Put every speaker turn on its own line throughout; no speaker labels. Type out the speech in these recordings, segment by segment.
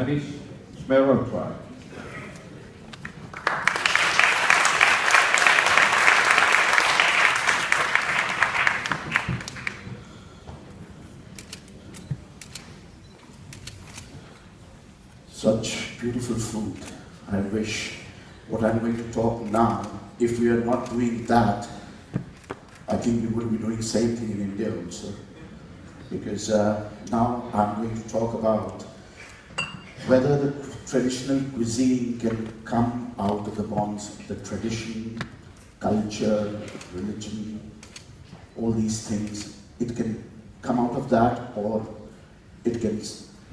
Manish, mehrotra.
Such beautiful food. I wish what I'm going to talk now, if we are not doing that, I think we will be doing the same thing in India also. Because now I'm going to talk about whether the traditional cuisine can come out of the bonds of the tradition, culture, religion, all these things. It can come out of that, or it can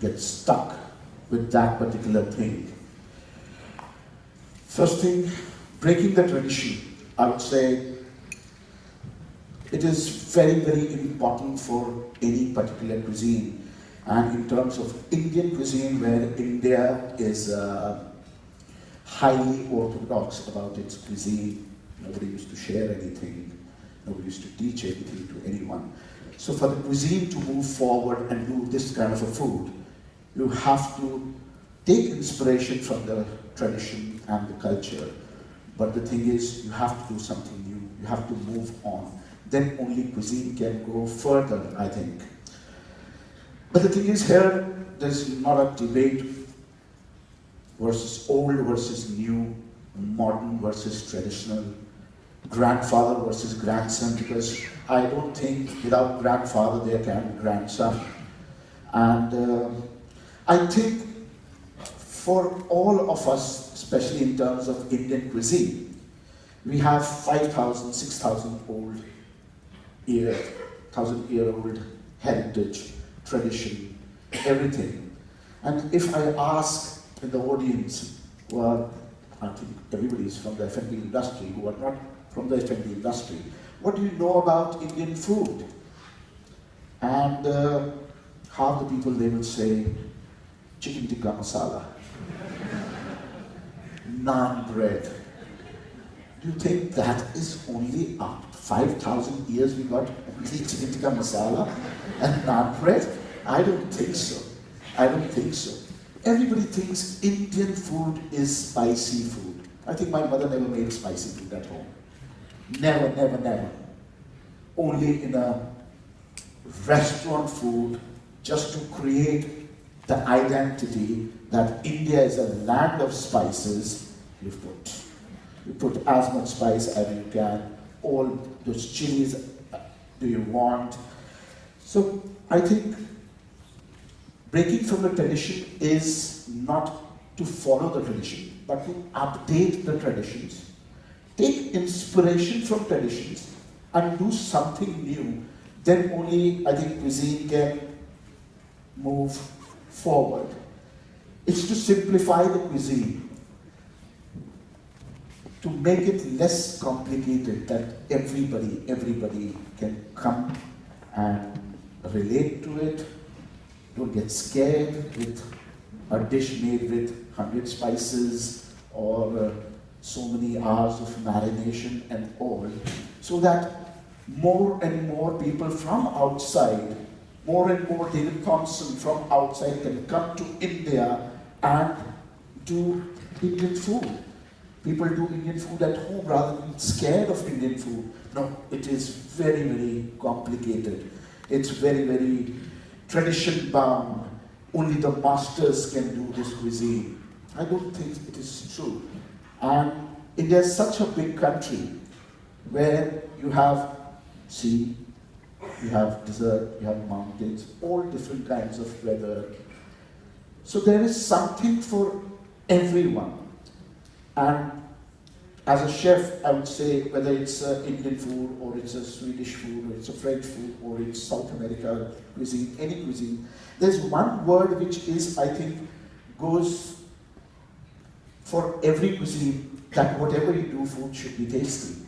get stuck with that particular thing. First thing, breaking the tradition. I would say it is very, very important for any particular cuisine. And in terms of Indian cuisine, where India is highly orthodox about its cuisine, nobody used to share anything, nobody used to teach anything to anyone. So for the cuisine to move forward and do this kind of a food, you have to take inspiration from the tradition and the culture. But the thing is, you have to do something new. You have to move on. Then only cuisine can go further, I think. But the thing is here, there's not a debate versus old versus new, modern versus traditional, grandfather versus grandson, because I don't think without grandfather there can be grandson. And I think for all of us, especially in terms of Indian cuisine, we have 5,000, 6,000 year old heritage, tradition, everything. And if I ask in the audience, well, I think everybody is from the F&B industry, who are not from the F&B industry, what do you know about Indian food? And half the people, they will say, chicken tikka masala, naan bread. Do you think that is only after 5,000 years we got only chicken tikka masala and naan bread? I don't think so. I don't think so. Everybody thinks Indian food is spicy food. I think my mother never made spicy food at home. Never, never, never. Only in a restaurant food, just to create the identity that India is a land of spices. You put as much spice as you can, all those chilies do you want. So I think breaking from the tradition is not to follow the tradition, but to update the traditions, take inspiration from traditions and do something new. Then only I think cuisine can move forward. It's to simplify the cuisine, to make it less complicated, that everybody can come and relate to it. Don't get scared with a dish made with 100 spices or so many hours of marination and all, so that more and more people from outside, more and more David Thompson from outside can come to India and do Indian food. People do Indian food at home rather than scared of Indian food. No, it is very, very complicated. It's very, very tradition bound. Only the masters can do this cuisine. I don't think it is true. And India is such a big country where you have sea, you have desert, you have mountains, all different kinds of weather. So there is something for everyone. And as a chef, I would say, whether it's Indian food, or it's a Swedish food, or it's a French food, or it's South America cuisine, any cuisine, there's one word which is, I think, goes for every cuisine, that whatever you do, food should be tasty.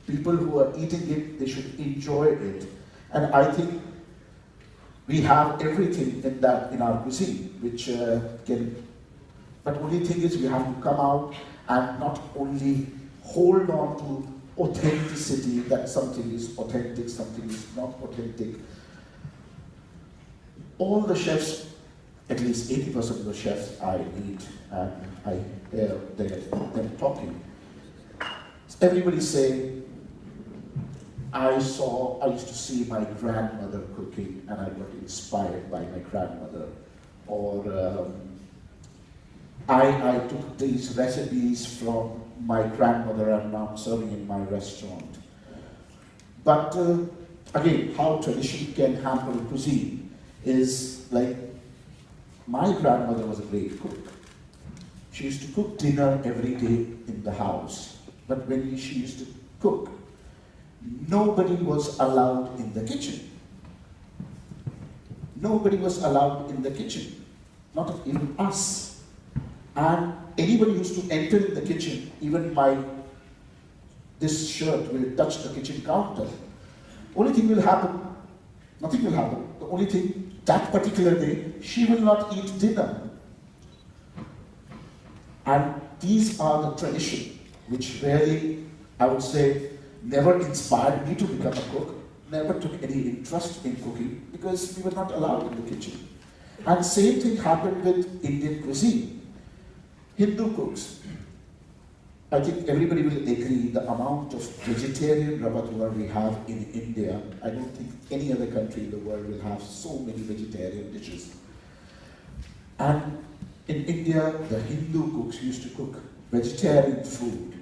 People who are eating it, they should enjoy it. And I think we have everything in that in our cuisine, which can. But only thing is, we have to come out and not only hold on to authenticity, that something is authentic, something is not authentic. All the chefs at least 80% of the chefs I meet and I hear them talking. Everybody say, I used to see my grandmother cooking and I got inspired by my grandmother. Or I took these recipes from my grandmother and now I'm serving in my restaurant. But again, how tradition can hamper cuisine is like, my grandmother was a great cook. She used to cook dinner every day in the house. But when she used to cook, nobody was allowed in the kitchen. Nobody was allowed in the kitchen, not even us. And anybody used to enter in the kitchen, even this shirt will touch the kitchen counter. Only thing will happen, nothing will happen. The only thing, that particular day, she will not eat dinner. And these are the tradition, which really, I would say, never inspired me to become a cook, never took any interest in cooking, because we were not allowed in the kitchen. And same thing happened with Indian cuisine. Hindu cooks, I think everybody will agree the amount of vegetarian repertoire we have in India, I don't think any other country in the world will have so many vegetarian dishes. And in India, the Hindu cooks used to cook vegetarian food.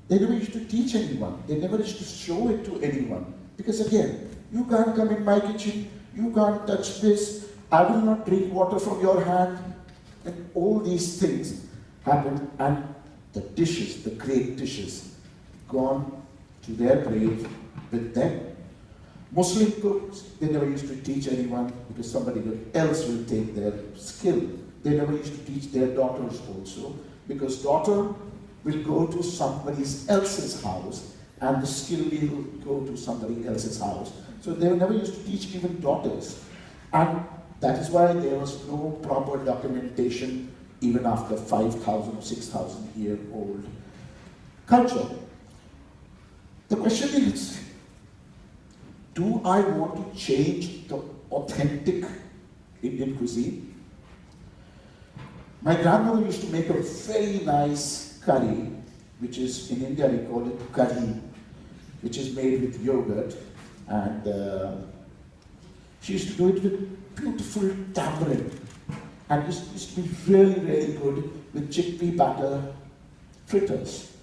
They never used to teach anyone. They never used to show it to anyone. Because again, you can't come in my kitchen, you can't touch this, I will not drink water from your hand. And all these things happened, and the dishes, the great dishes, gone to their grave with them. Muslim cooks, they never used to teach anyone because somebody else will take their skill. They never used to teach their daughters also, because daughter will go to somebody else's house and the skill will go to somebody else's house. So they never used to teach even daughters. And that is why there was no proper documentation even after 5,000 or 6,000 year old culture. The question is, do I want to change the authentic Indian cuisine? My grandmother used to make a very nice curry, which is, in India we call it curry, which is made with yogurt, and she used to do it with beautiful tamarind, and it used to be really, really good with chickpea batter fritters.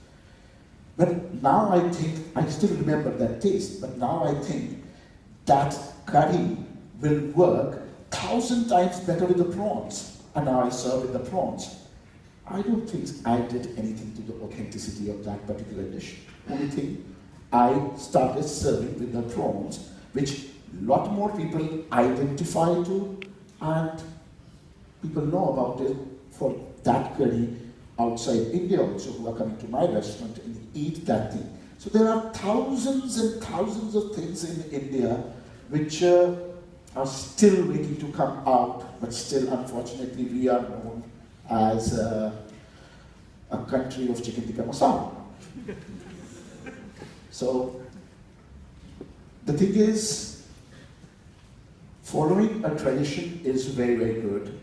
But now I think, I still remember that taste, but now I think that curry will work 1,000 times better with the prawns, and now I serve with the prawns. I don't think I did anything to the authenticity of that particular dish. Only thing, I started serving with the prawns, which a lot more people identify to, and people know about it for that curry outside India also, who are coming to my restaurant and eat that thing. So there are thousands and thousands of things in India which are still waiting to come out, but still, unfortunately, we are known as a country of chicken tikka masala. So the thing is, following a tradition is very, very good.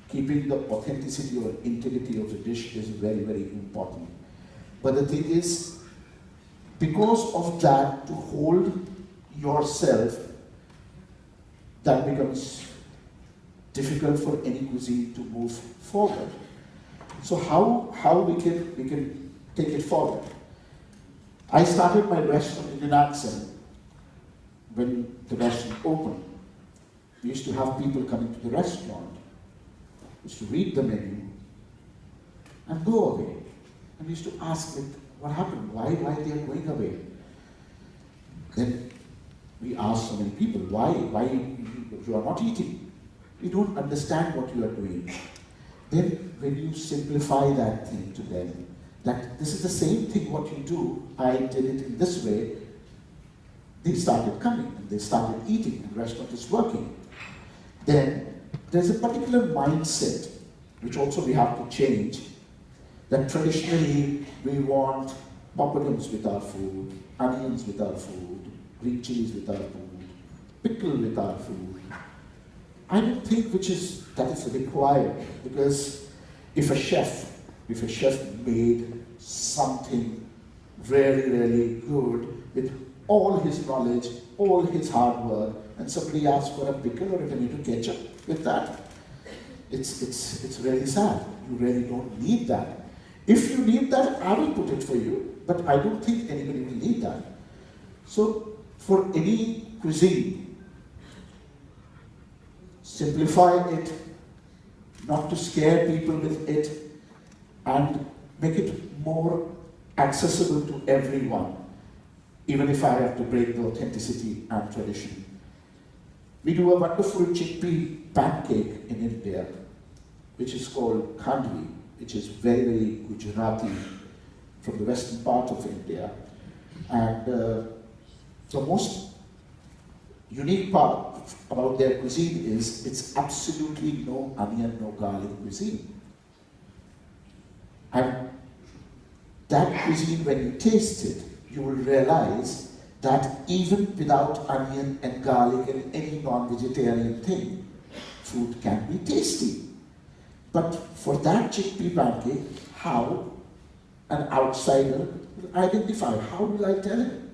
Keeping the authenticity or integrity of the dish is very, very important. But the thing is, because of that, to hold yourself, that becomes difficult for any cuisine to move forward. So how we can take it forward? I started my restaurant in an accent when the restaurant opened. We used to have people coming to the restaurant, used to read the menu and go away. And we used to ask them, what happened? Why they are going away? Then we asked so many people, why you are not eating? We don't understand what you are doing. Then when you simplify that thing to them, that this is the same thing what you do, I did it in this way, they started coming and they started eating and the restaurant is working. Then there's a particular mindset which also we have to change, that traditionally we want papadums with our food, onions with our food, green chilies with our food, pickle with our food. I don't think that is required, because if a chef made something really, really good with all his knowledge, all his hard work, and somebody asks for a pickle or a tomato ketchup with that, it's really sad. You really don't need that. If you need that, I will put it for you, but I don't think anybody will need that. So, for any cuisine, simplify it, not to scare people with it, and make it more accessible to everyone, even if I have to break the authenticity and tradition. We do a wonderful chickpea pancake in India, which is called khandvi, which is very, very Gujarati, from the western part of India. And the most unique part about their cuisine is it's absolutely no onion, no garlic cuisine. And that cuisine, when you taste it, you will realize that even without onion and garlic and any non-vegetarian thing, food can be tasty. But for that chickpea pancake, how an outsider will identify? How will I tell him?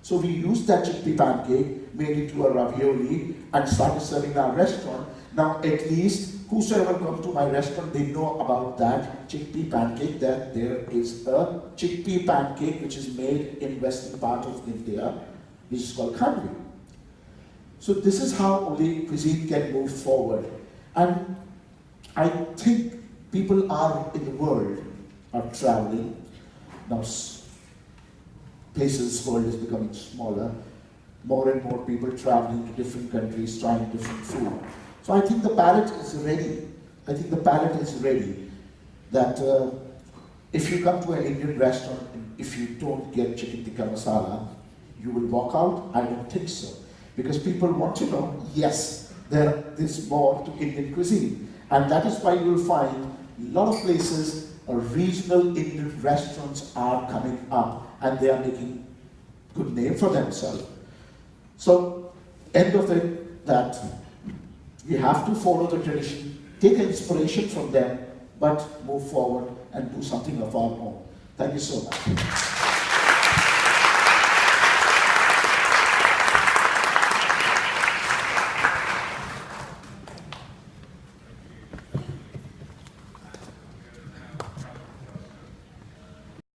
So we used that chickpea pancake, made it to a ravioli, and started serving in our restaurant. Now at least whosoever comes to my restaurant, they know about that chickpea pancake, that there is a chickpea pancake which is made in western part of India, which is called khandvi. So this is how only cuisine can move forward. And I think people are in the world are traveling. Now places, world is becoming smaller. More and more people traveling to different countries, trying different food. So I think the palate is ready. I think the palate is ready. That if you come to an Indian restaurant, and if you don't get chicken tikka masala, you will walk out? I don't think so. Because people want to know, yes, there is more to Indian cuisine. And that is why you will find a lot of places, regional Indian restaurants are coming up, and they are making good name for themselves. So, end of it, that we have to follow the tradition, take inspiration from them, but move forward and do something of our own. Thank you so much.